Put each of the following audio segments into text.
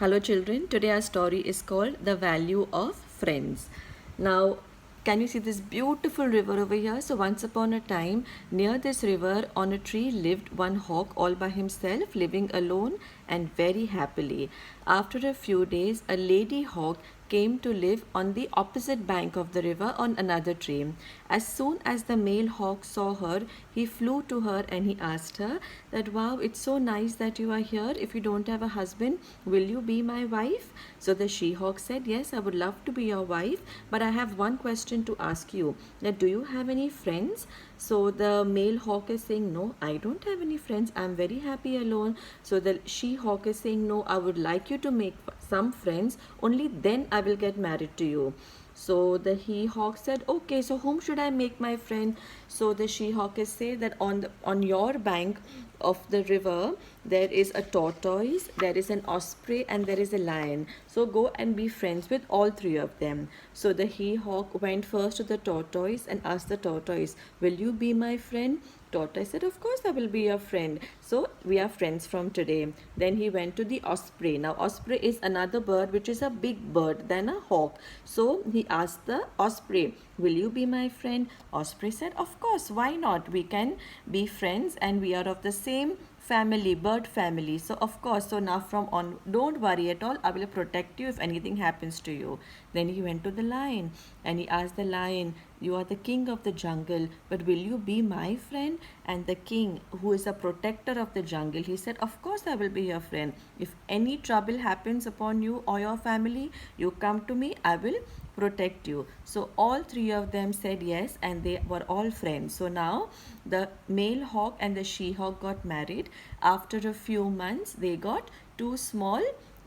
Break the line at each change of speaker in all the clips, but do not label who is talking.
Hello, children. Today our story is called The Value of Friends. Now, can you see this beautiful river over here? So, once upon a time, near this river on a tree lived one hawk all by himself, living alone and very happily. After a few days, a lady hawk came to live on the opposite bank of the river on another tree. As soon as the male hawk saw her, he flew to her and he asked her that, wow, it's so nice that you are here. If you don't have a husband, will you be my wife? So the she hawk said, yes, I would love to be your wife, but I have one question to ask you. That do you have any friends? So the male hawk is saying, no, I don't have any friends. I'm very happy alone. So the she hawk is saying, no, I would like you to make some friends. Only then I will get married to you. So the he hawk said, okay, so whom should I make my friend? So the she hawk is say that on your bank of the river there is a tortoise, there is an osprey, and there is a lion. So go and be friends with all three of them. So the he hawk went first to the tortoise and asked the tortoise, will you be my friend? Tortoise said, of course I will be your friend. So we are friends from today. Then he went to the osprey. Now osprey is another bird which is a big bird than a hawk. So he asked the osprey, will you be my friend? Osprey said, of course, why not? We can be friends and we are of the same family, bird family. So of course, so now from on, don't worry at all, I will protect you if anything happens to you. Then he went to the lion and he asked the lion, you are the king of the jungle, but will you be my friend? And the king, who is a protector of the jungle, he said, of course I will be your friend. If any trouble happens upon you or your family, you come to me, I will protect you. So all three of them said yes, and they were all friends. So now the male hawk and the she hawk got married. After a few months, they got two small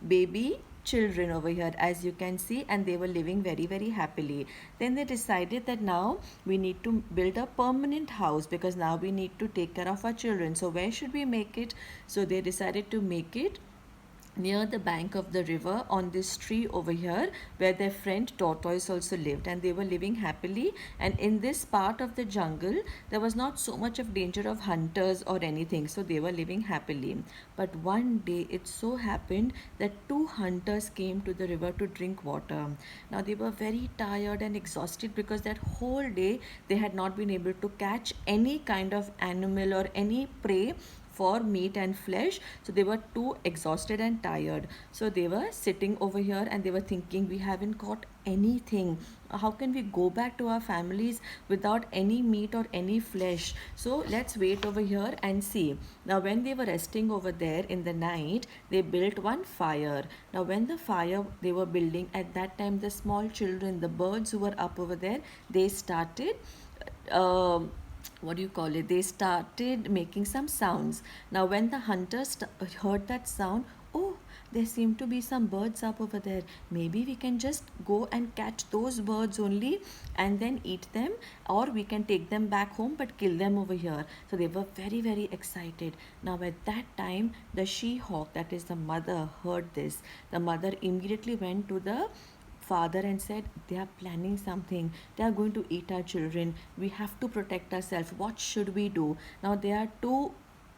baby children over here, as you can see, and they were living very happily. Then they decided that now we need to build a permanent house because now we need to take care of our children. So where should we make it? So they decided to make it near the bank of the river on this tree over here where their friend tortoise also lived, and they were living happily. And in this part of the jungle there was not so much of danger of hunters or anything, so they were living happily. But one day it so happened that two hunters came to the river to drink water. Now they were very tired and exhausted because that whole day they had not been able to catch any kind of animal or any prey for meat and flesh. So they were too exhausted and tired. So they were sitting over here and they were thinking, we haven't caught anything. How can we go back to our families without any meat or any flesh? So let's wait over here and see. Now when they were resting over there in the night, they built one fire. Now when the fire they were building, at that time the small children, the birds who were up over there, they started what do you call it, they started making some sounds. Now when the hunters heard that sound, oh, there seem to be some birds up over there, maybe we can just go and catch those birds only and then eat them, or we can take them back home but kill them over here. So they were very excited. Now at that time the she hawk, that is the mother, heard this. The mother immediately went to the father and said, they are planning something, they are going to eat our children, we have to protect ourselves, what should we do? Now there are two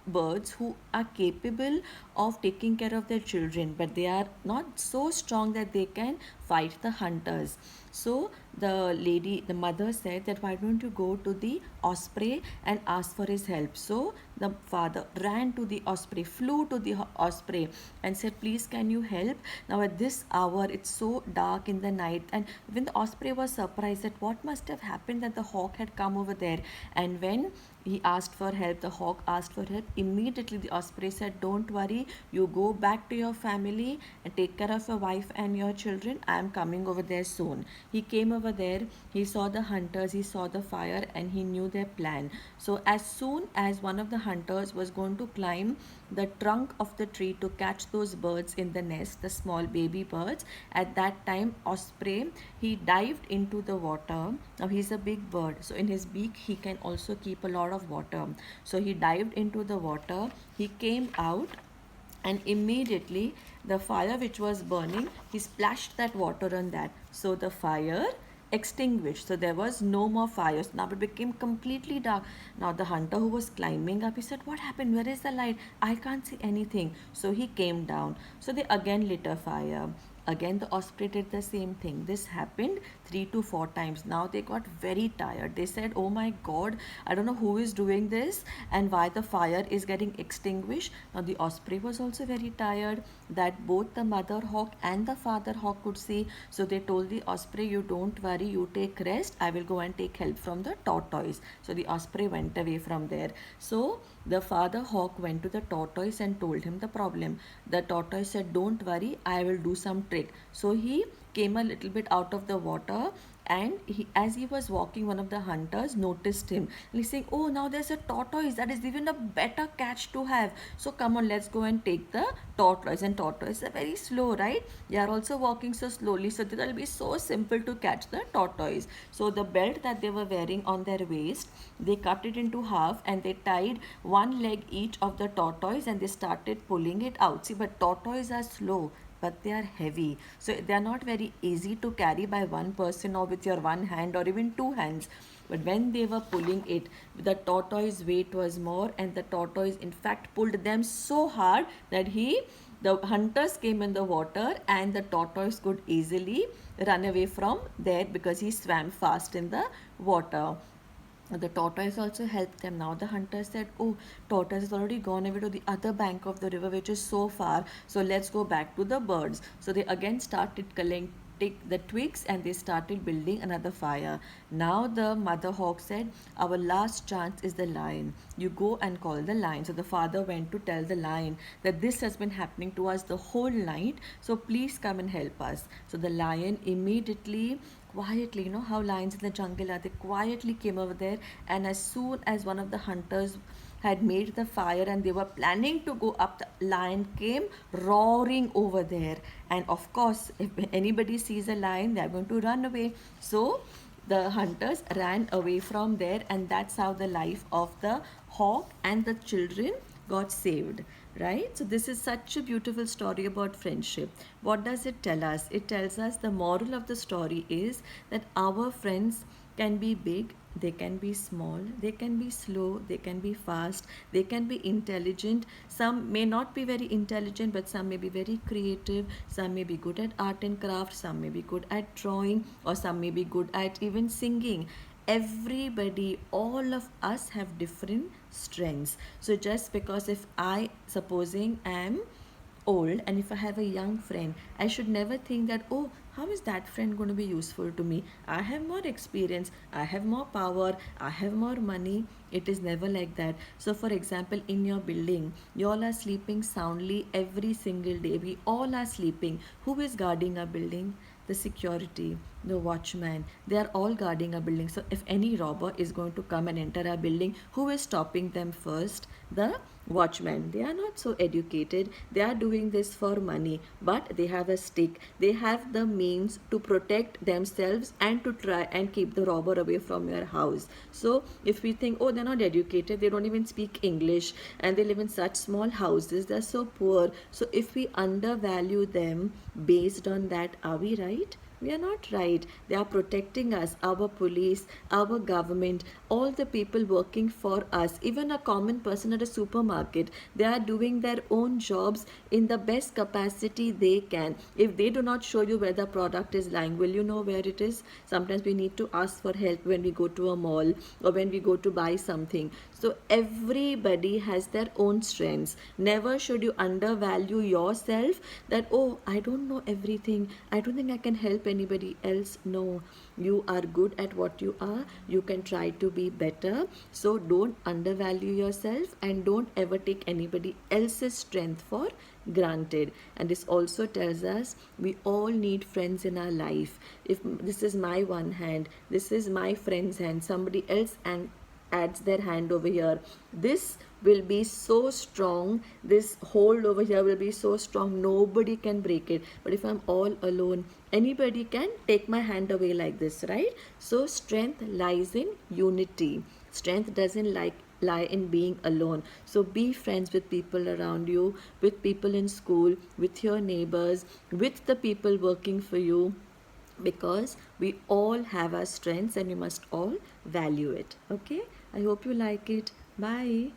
birds who are capable of taking care of their children, but they are not so strong that they can fight the hunters. So the mother said that, why don't you go to the osprey and ask for his help? So the father ran to the osprey, flew to the osprey and said, please can you help? Now at this hour it's so dark in the night, and when the osprey was surprised that what must have happened that the hawk had come over there, and when he asked for help, the hawk asked for help, immediately the osprey said, don't worry, you go back to your family and take care of your wife and your children, I am coming over there soon. He came over there, he saw the hunters, he saw the fire, and he knew their plan. So as soon as one of the hunters was going to climb the trunk of the tree to catch those birds in the nest, the small baby birds, at that time osprey, he dived into the water. Now he's a big bird, so in his beak he can also keep a lot of water. So he dived into the water, he came out, and immediately the fire which was burning, he splashed that water on that. So the fire extinguished. So there was no more fires. Now it became completely dark. Now the hunter who was climbing up, he said, "What happened? Where is the light? I can't see anything." So he came down. So they again lit a fire. Again, the osprey did the same thing. This happened 3 to 4 times. Now they got very tired. They said, "Oh my God, I don't know who is doing this and why the fire is getting extinguished." Now the osprey was also very tired, that both the mother hawk and the father hawk could see. So they told the osprey, "You don't worry, you take rest. I will go and take help from the tortoise." So the osprey went away from there. So the father hawk went to the tortoise and told him the problem. The tortoise said, "Don't worry, I will do some trick." So he came a little bit out of the water, and as he was walking, one of the hunters noticed him. And he's saying, "Oh, now there's a tortoise. That is even a better catch to have. So come on, let's go and take the tortoise." And tortoise are very slow, right? They are also walking so slowly, so it will be so simple to catch the tortoise. So the belt that they were wearing on their waist, they cut it into half and they tied one leg each of the tortoise, and they started pulling it out. See, but tortoise are slow, but they are heavy, so they are not very easy to carry by one person or with your one hand or even two hands. But when they were pulling it, the tortoise weight was more, and the tortoise in fact pulled them so hard that the hunters came in the water, and the tortoise could easily run away from there because he swam fast in the water. The tortoise also helped them. Now the hunter said, "Oh, tortoise has already gone away to the other bank of the river, which is so far. So let's go back to the birds." So they again started collecting the twigs, and they started building another fire. Now the mother hawk said, "Our last chance is the lion. You go and call the lion." So the father went to tell the lion that this has been happening to us the whole night. So please come and help us. So the lion immediately, quietly, you know how lions in the jungle are, they quietly came over there, and as soon as one of the hunters had made the fire and they were planning to go up, the lion came roaring over there. And of course, if anybody sees a lion, they are going to run away. So the hunters ran away from there, and that's how the life of the hawk and the children got saved, right? So this is such a beautiful story about friendship. What does it tell us? It tells us, the moral of the story is that our friends can be big, they can be small, they can be slow, they can be fast, they can be intelligent. Some may not be very intelligent, but some may be very creative. Some may be good at art and craft, some may be good at drawing, or some may be good at even singing. Everybody, all of us have different strengths. So just because if I, supposing, am old, and if I have a young friend, I should never think that, "Oh, how is that friend going to be useful to me? I have more experience, I have more power, I have more money." It is never like that. So for example, in your building, you all are sleeping soundly every single day. We all are sleeping. Who is guarding our building? The security, the watchman, they are all guarding a building. So if any robber is going to come and enter our building, who is stopping them first? The watchman. They are not so educated, they are doing this for money, but they have a stick, they have the means to protect themselves and to try and keep the robber away from your house. So if we think, "Oh, they're not educated, they don't even speak English, and they live in such small houses, they're so poor," so if we undervalue them based on that, are we right? We are not right. They are protecting us, our police, our government, all the people working for us, even a common person at a supermarket. They are doing their own jobs in the best capacity they can. If they do not show you where the product is lying, will you know where it is? Sometimes we need to ask for help when we go to a mall or when we go to buy something. So everybody has their own strengths. Never should you undervalue yourself that, "Oh, I don't know everything, I don't think I can help anybody else." No, you are good at what you are. You can try to be better. So don't undervalue yourself, and don't ever take anybody else's strength for granted. And this also tells us we all need friends in our life. If this is my one hand, this is my friend's hand, somebody else and adds their hand over here, this will be so strong, this hold over here will be so strong, nobody can break it. But if I'm all alone, anybody can take my hand away like this, right? So strength lies in unity. Strength doesn't lie in being alone. So be friends with people around you, with people in school, with your neighbors, with the people working for you, because we all have our strengths and we must all value it. Okay, I hope you like it. Bye.